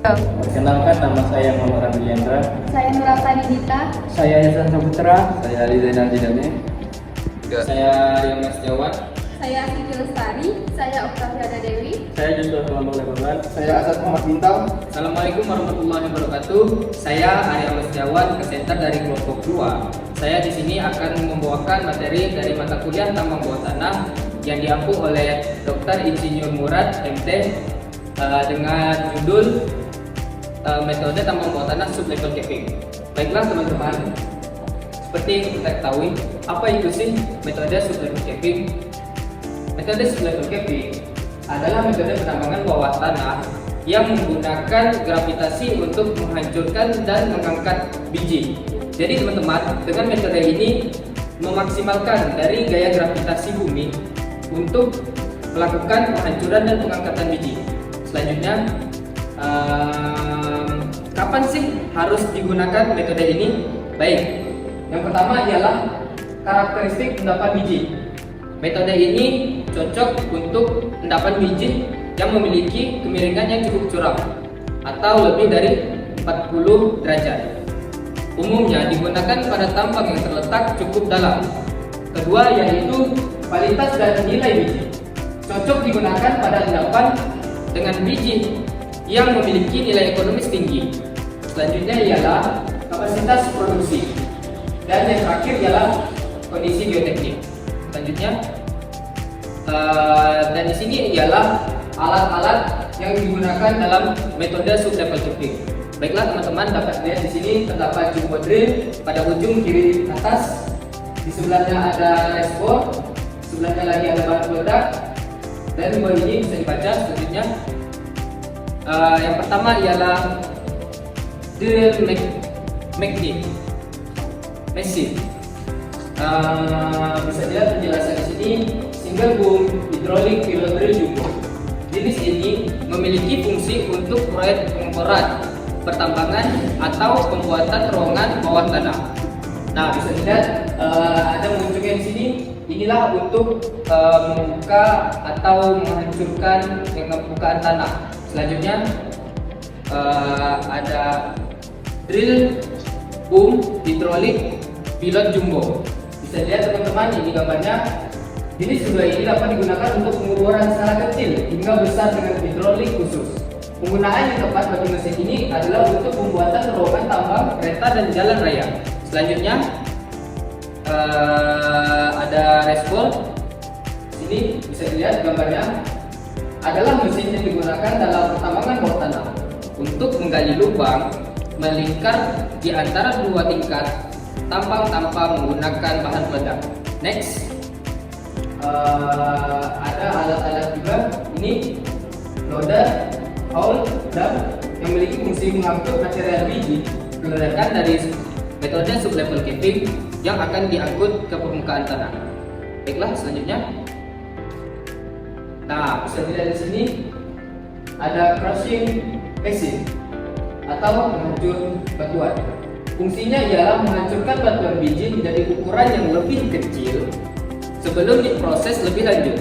Perkenalkan, nama saya Muhammad Ramliandra. Saya Nurafani Dita. Saya Yasan Saputra. Saya Ali Zainal Jidane. Saya Riam Setiawan. Saya Siti Lestari. Saya Oktaviana Dewi. Saya Joshua Kelompok Lebaran. Saya Asad Muhammad Bintang. Assalamualaikum warahmatullahi wabarakatuh. Saya Arya Setiawan, presenter dari kelompok 2. Saya di sini akan membawakan materi dari mata kuliah tambang bawah tanah yang diampu oleh Dr. Insinyur Murad MT dengan judul metode tambang bawah tanah sublevel caving. Baiklah teman-teman, seperti yang kita ketahui, apa itu sih metode sublevel caving? Metode sublevel caving adalah metode penambangan bawah tanah yang menggunakan gravitasi untuk menghancurkan dan mengangkat biji. Jadi teman-teman, dengan metode ini memaksimalkan dari gaya gravitasi bumi untuk melakukan penghancuran dan pengangkatan biji. Selanjutnya, kapan sih harus digunakan metode ini? Baik, yang pertama ialah karakteristik endapan biji. Metode ini cocok untuk endapan biji yang memiliki kemiringan yang cukup curam atau lebih dari 40 derajat. Umumnya digunakan pada tambang yang terletak cukup dalam. Kedua yaitu kualitas dan nilai biji. Cocok digunakan pada endapan dengan biji yang memiliki nilai ekonomis tinggi. Selanjutnya ialah kapasitas produksi. Dan yang terakhir ialah kondisi geoteknik. Selanjutnya dan di sini ialah alat-alat yang digunakan dalam metode sublevel caving. Baiklah teman-teman, dapat lihat di sini terdapat jumbo drill pada ujung kiri atas. Di sebelahnya ada resbor, sebelahnya lagi ada bahan peledak. Dan dua ini bisa dibaca selanjutnya. Yang pertama ialah drill magnet mesin. Bisa dilihat penjelasan di sini, single boom hydraulic pilot drill jumbo. Jenis ini memiliki fungsi untuk proyek pengokoran, pertambangan atau pembuatan terowongan bawah tanah. Nah, bisa dilihat ada munculnya di sini. Inilah untuk membuka atau menghancurkan permukaan tanah. Selanjutnya ada drill boom hydraulic pilot jumbo. Bisa dilihat teman-teman, ini gambarnya. Jenis kedua ini dapat digunakan untuk pengukuran skala kecil hingga besar dengan hidrolik khusus. Penggunaan yang tepat bagi mesin ini adalah untuk pembuatan terowongan tambang, kereta dan jalan raya. Selanjutnya ada resbor. Sini bisa dilihat gambarnya. Adalah mesin yang digunakan dalam pertambangan bawah tanah untuk menggali lubang melingkar di antara dua tingkat tambang tanpa menggunakan bahan peledak. Next, ada alat-alat juga. Ini loader, haul, dan yang memiliki fungsi mengangkut material biji meledakan dari metode sublevel caving yang akan diangkut ke permukaan tanah. Baiklah, selanjutnya. Nah, bisa dilihat di sini ada crushing machine atau penghancur batuan. Fungsinya ialah menghancurkan batuan biji menjadi ukuran yang lebih kecil sebelum diproses lebih lanjut.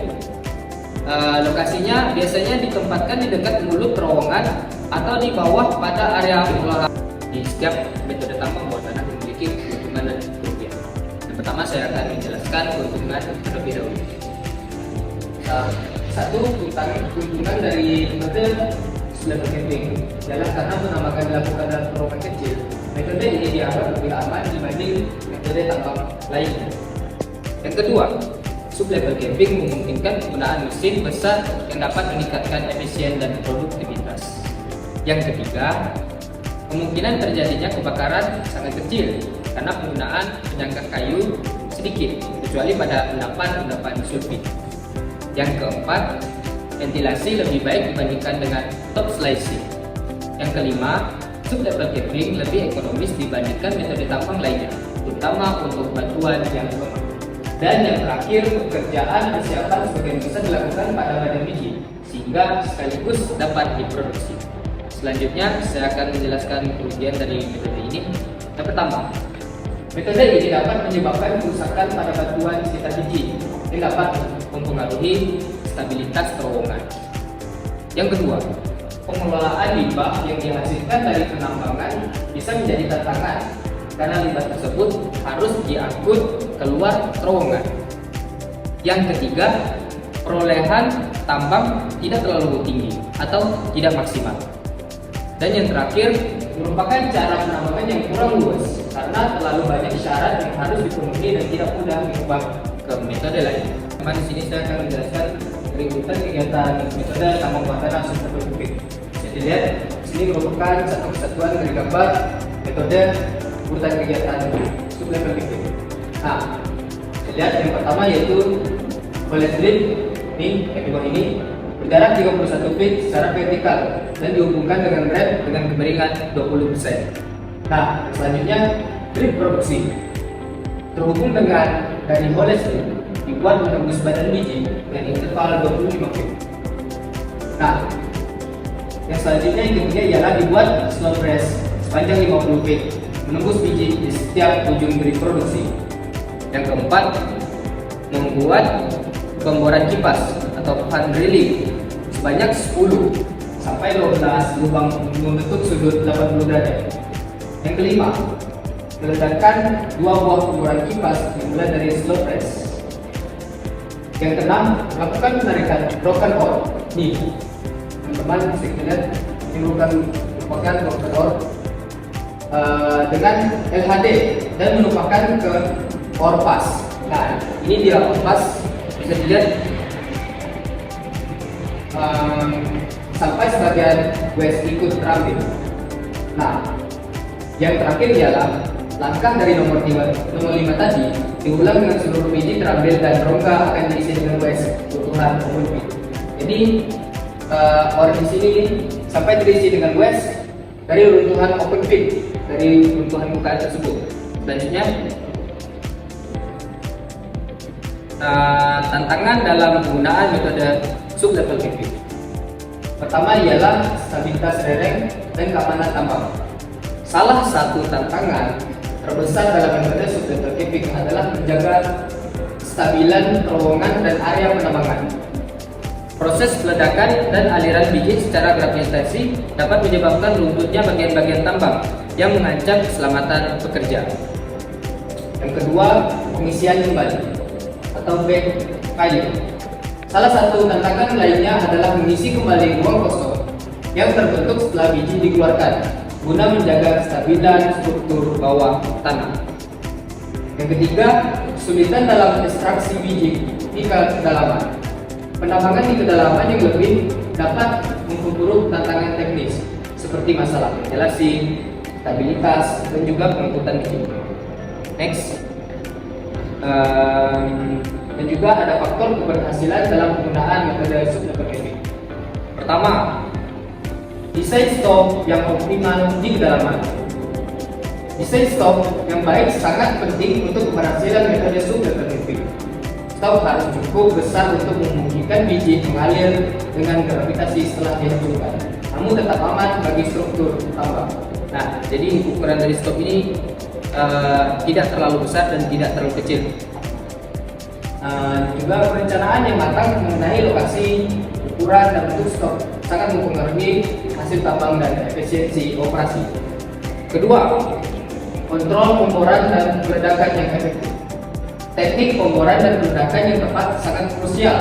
Lokasinya biasanya ditempatkan di dekat mulut terowongan atau di bawah pada area pengolahan. Di setiap metode tambang bawah tanah memiliki keuntungan dan kerugian. Yang pertama saya akan menjelaskan keuntungan terlebih dahulu. Satu, keuntungan dari metode sublevel caving adalah karena penambangan dilakukan dalam terowongan kecil. Metode ini dianggap lebih aman dibanding metode tambang lainnya. Yang kedua, sublevel caving memungkinkan penggunaan mesin besar yang dapat meningkatkan efisien dan produktivitas. Yang ketiga, kemungkinan terjadinya kebakaran sangat kecil karena penggunaan penyangga kayu sedikit, kecuali pada endapan sulfit. Yang keempat, ventilasi lebih baik dibandingkan dengan top slicing. Yang kelima, sublevel caving lebih ekonomis dibandingkan metode tambang lainnya, terutama untuk batuan yang lemah. Dan yang terakhir, pekerjaan persiapan sebagian besar dilakukan pada badan biji, sehingga sekaligus dapat diproduksi. Selanjutnya, saya akan menjelaskan kerugian dari metode ini. Yang pertama, metode ini dapat menyebabkan kerusakan pada batuan sekitar biji yang dapat mempengaruhi stabilitas terowongan. Yang kedua, pengelolaan limbah yang dihasilkan dari penambangan bisa menjadi tantangan karena limbah tersebut harus diangkut keluar terowongan. Yang ketiga, perolehan tambang tidak terlalu tinggi atau tidak maksimal. Dan yang terakhir, merupakan cara penambangan yang kurang luas karena terlalu banyak syarat yang harus dipenuhi dan tidak mudah diubah ke metode lain. Di sini saya akan menjelaskan ringkutan kegiatan metode tambang bawah tanah sustainable camping. Bisa dilihat, sini merupakan satu kesatuan dari gambar metode urutan kegiatan sustainable camping. Nah, lihat yang pertama yaitu bullet drill. Ini yang di bawah ini berjarak 31 feet secara vertikal dan dihubungkan dengan rem dengan kemiringan 20%. Nah, selanjutnya drip produksi terhubung dengan dari bullet drill dibuat menembus badan biji dengan interval 25 feet. Nah, yang selanjutnya yang ketiga ialah dibuat slow press sepanjang 50 feet menembus biji di setiap ujung drip produksi. Yang keempat, membuat pemboran kipas atau fan drilling sebanyak 10 sampai 12 lubang membentuk sudut 80 derajat. Yang kelima, meletakkan 2 buah pemboran kipas dimulai dari slow press. Yang keenam, melakukan penarikan broken ore. Nih, teman-teman bisa lihat ini merupakan broken ore dengan LHD dan menumpahkan ke ore pass. Nah, ini dia ore pass. Bisa dilihat sampai sebagian waste ikut terambil. Nah, yang terakhir ialah langkah dari nomor 5 tadi diulang dengan seluruh biji terambil dan rongga akan diisi dengan waste runtuhan open pit. Jadi ore di sini sampai terisi dengan waste dari runtuhan open pit, dari runtuhan muka tersebut. Selanjutnya, tantangan dalam penggunaan metode sub-level camping. Pertama ialah stabilitas lereng dan keamanan tambang. Salah satu tantangan terbesar dalam metode sub-level camping adalah menjaga kestabilan terowongan dan area penambangan. Proses peledakan dan aliran biji secara gravitasi dapat menyebabkan runtuhnya bagian-bagian tambang yang mengancam keselamatan pekerja. Yang kedua, pengisian kembali atau backfill. Salah satu tantangan lainnya adalah mengisi kembali ruang kosong yang terbentuk setelah biji dikeluarkan guna menjaga kestabilan struktur bawah tanah. Yang ketiga, kesulitan dalam ekstraksi biji di kedalaman. Penambangan di kedalaman yang lebih dapat memperburuk tantangan teknis seperti masalah ventilasi, stabilitas, dan juga pengangkutan biji. Next. Dan juga ada faktor keberhasilan dalam penggunaan metode sub-level camping. Pertama, desain stop yang optimal di kedalaman. Desain stop yang baik sangat penting untuk keberhasilan metode sub-level camping. Stop harus cukup besar untuk memungkinkan biji mengalir dengan gravitasi setelah dihancurkan, namun tetap aman bagi struktur tambang. Nah, jadi ukuran dari stop ini tidak terlalu besar dan tidak terlalu kecil. Juga perencanaan yang matang mengenai lokasi, ukuran, dan bentuk stop sangat mempengaruhi hasil tambang dan efisiensi operasi. Kedua, kontrol pemboran dan peledakan yang efektif. Teknik pemboran dan peledakan yang tepat sangat krusial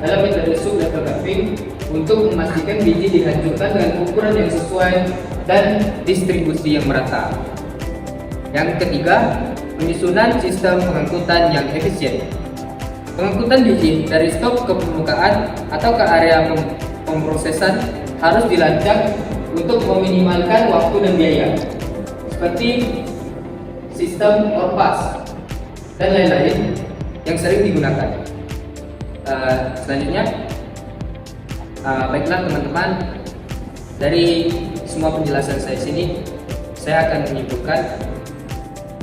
dalam metode sub-level camping untuk memastikan biji dihancurkan dengan ukuran yang sesuai dan distribusi yang merata. Yang ketiga, penyusunan sistem pengangkutan yang efisien. Pengangkutan biji dari stok ke permukaan atau ke area pemrosesan harus dilancar untuk meminimalkan waktu dan biaya, seperti sistem ore pass dan lain-lain yang sering digunakan. Selanjutnya, baiklah teman-teman, dari semua penjelasan saya sini, saya akan menyimpulkan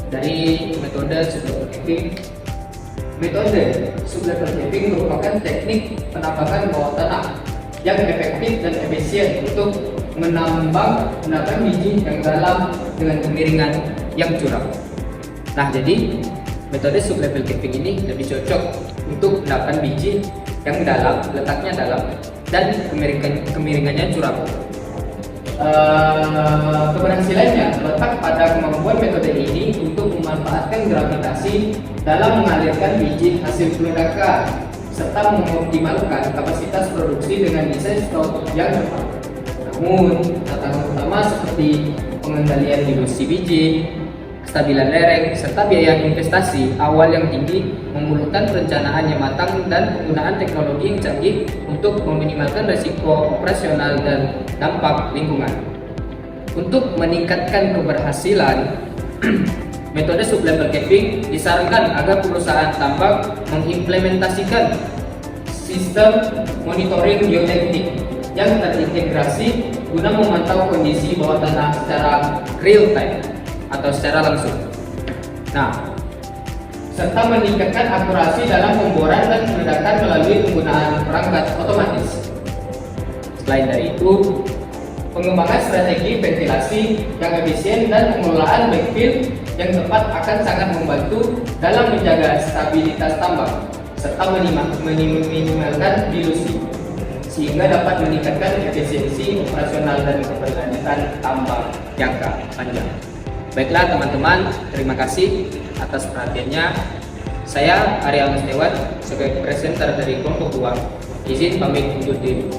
dari metode sub-level camping. Metode sub-level camping merupakan teknik penambangan bawah tanah yang efektif dan efisien untuk menambang biji yang dalam dengan kemiringan yang curam. Nah, jadi metode sub-level camping ini lebih cocok untuk menambang biji yang dalam, letaknya dalam, dan kemiringannya curam. keberhasilannya terletak pada kemampuan metode ini untuk memanfaatkan gravitasi dalam mengalirkan biji hasil ledakan serta mengoptimalkan kapasitas produksi dengan desain stok yang tepat. Namun, tantangan utama seperti pengendalian dilusi biji, kestabilan lereng, serta biaya investasi awal yang tinggi memerlukan perencanaan yang matang dan penggunaan teknologi yang canggih untuk meminimalkan risiko operasional dan dampak lingkungan. Untuk meningkatkan keberhasilan, metode sub-level capping disarankan agar perusahaan tambang mengimplementasikan sistem monitoring geoteknik yang terintegrasi guna memantau kondisi bawah tanah secara real time atau secara langsung. Nah, serta meningkatkan akurasi dalam pemboran dan peledakan melalui penggunaan perangkat otomatis. Selain dari itu, pengembangan strategi ventilasi yang efisien dan pengelolaan backfill yang tepat akan sangat membantu dalam menjaga stabilitas tambang serta meminimalkan dilusi, sehingga dapat meningkatkan efisiensi operasional dan keberlanjutan tambang jangka panjang. Baiklah teman-teman, terima kasih atas perhatiannya. Saya Arya Musnewan sebagai presenter dari kelompok 2. Izin pamit undur diri.